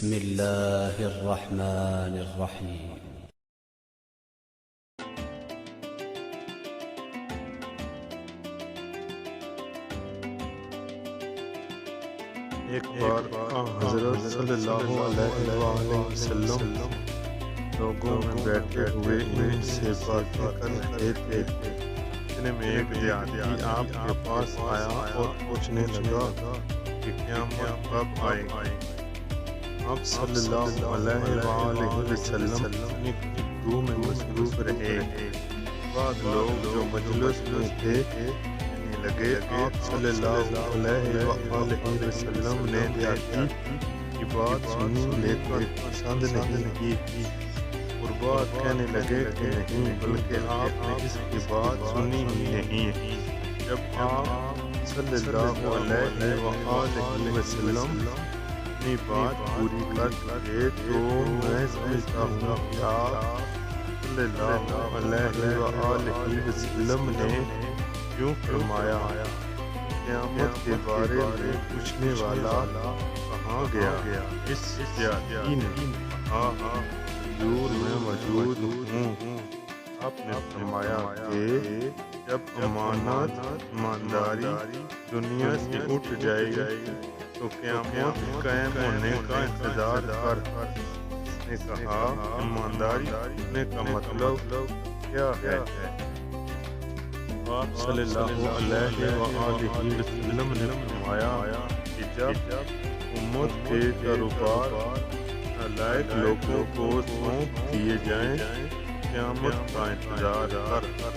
بسم الله الرحمن الرحيم. ایک بار حضرت صلی اللہ علیہ وآلہ وسلم لوگوں میں بیٹھے ہوئے ان سے باتیں کر رہے تھے۔ اتنے میں ایک دیہاتی آپ کے پاس آیا اور پوچھنے لگا کہ قیامت کب آئے گی؟ آپ صلی اللہ علیہ وآلہ وسلم اپنی گفتگو میں مصروف رہے۔ بعض لوگ جو مجلس میں تھے کہنے لگے آپ صلی اللہ علیہ وآلہ وسلم نے دیہاتی کی بات سنی لیکن پسند نہیں کی، اور بعض کہنے لگے کہ نہیں بلکہ آپ نے اس کی بات سنی ہی نہیں۔ جب آپ صلی اللہ علیہ وآلہ وسلم اپنی بات پوری کر چکے تو میں سمجھتا ہوں کہ آپ صلی اللہ علیہ وآلہ وسلم نے یوں فرمایا، قیامت کے بارے میں پوچھنے والا کہاں گیا؟ اس دیہاتی نے کہا حضور میں موجود ہوں۔ آپ نے فرمایا کہ جب امانت ایمانداری دنیا سے اٹھ جائے گی تو قیامت قائم ہونے کا انتظار کر۔ اس نے کہا ایمانداری کرنے کا مطلب کیا ہے؟ آپ صلی اللہ علیہ وآلہ وسلم نے فرمایا کہ جب امت کے کاروبار نالائق لوگوں کو سونپ دیے جائیں قیامت کا انتظار کر۔